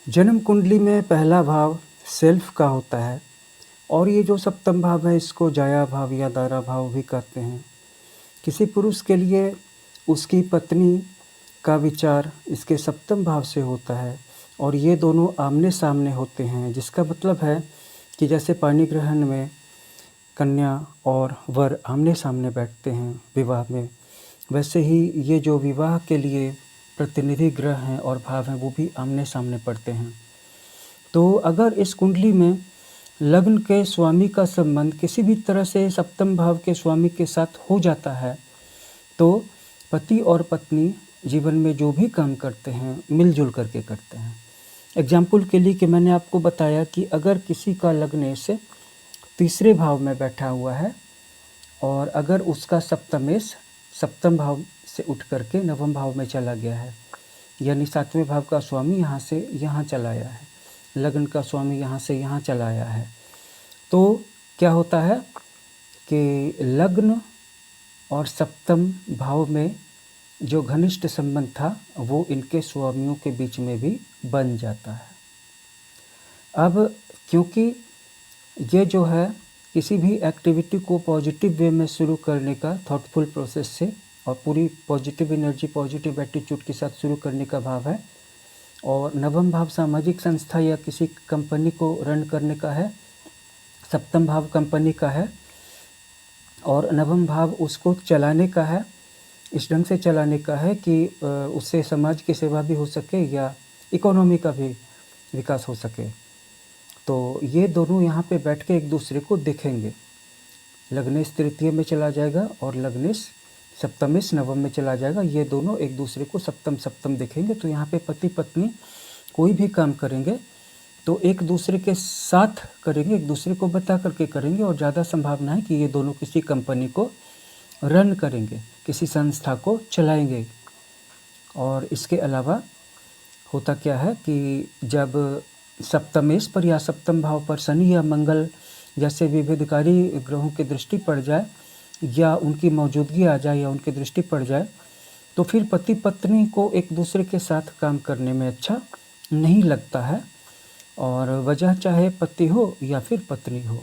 जन्म कुंडली में पहला भाव सेल्फ का होता है और ये जो सप्तम भाव है इसको जाया भाव या दारा भाव भी कहते हैं। किसी पुरुष के लिए उसकी पत्नी का विचार इसके सप्तम भाव से होता है और ये दोनों आमने-सामने होते हैं, जिसका मतलब है कि जैसे पाणी ग्रहण में कन्या और वर आमने-सामने बैठते हैं विवाह में, वैसे ही ये जो विवाह के लिए प्रतिनिधि ग्रह हैं और भाव हैं वो भी आमने-सामने पड़ते हैं। तो अगर इस कुंडली में लग्न के स्वामी का संबंध किसी भी तरह से सप्तम भाव के स्वामी के साथ हो जाता है, तो पति और पत्नी जीवन में जो भी काम करते हैं मिल-जुल करके करते हैं। एग्ज़ाम्पल के लिए कि मैंने आपको बताया कि अगर किसी का लग्नेश तीसरे भाव में बैठा हुआ है और अगर उसका सप्तमेश सप्तम भाव से उठ करके नवम भाव में चला गया है, यानी सातवें भाव का स्वामी यहाँ से यहाँ चला आया है, लग्न का स्वामी यहाँ से यहाँ चला आया है, तो क्या होता है कि लग्न और सप्तम भाव में जो घनिष्ठ संबंध था वो इनके स्वामियों के बीच में भी बन जाता है। अब क्योंकि ये जो है किसी भी एक्टिविटी को पॉजिटिव वे में शुरू करने का थॉटफुल प्रोसेस से और पूरी पॉजिटिव एनर्जी पॉजिटिव एटीट्यूड के साथ शुरू करने का भाव है और नवम भाव सामाजिक संस्था या किसी कंपनी को रन करने का है, सप्तम भाव कंपनी का है और नवम भाव उसको चलाने का है, इस ढंग से चलाने का है कि उससे समाज की सेवा भी हो सके या इकोनॉमी का भी विकास हो सके। तो ये दोनों यहाँ पे बैठ के एक दूसरे को देखेंगे। लग्नेश तृतीय में चला जाएगा और लग्नेश सप्तमेश नवम में चला जाएगा। ये दोनों एक दूसरे को सप्तम सप्तम देखेंगे। तो यहाँ पे पति पत्नी कोई भी काम करेंगे तो एक दूसरे के साथ करेंगे, एक दूसरे को बता करके करेंगे और ज़्यादा संभावना है कि ये दोनों किसी कंपनी को रन करेंगे, किसी संस्था को चलाएंगे। और इसके अलावा होता क्या है कि जब सप्तमेश पर या सप्तम भाव पर शनि या मंगल जैसे विभेदकारी ग्रहों की दृष्टि पड़ जाए या उनकी मौजूदगी आ जाए या उनकी दृष्टि पड़ जाए, तो फिर पति पत्नी को एक दूसरे के साथ काम करने में अच्छा नहीं लगता है और वजह चाहे पति हो या फिर पत्नी हो।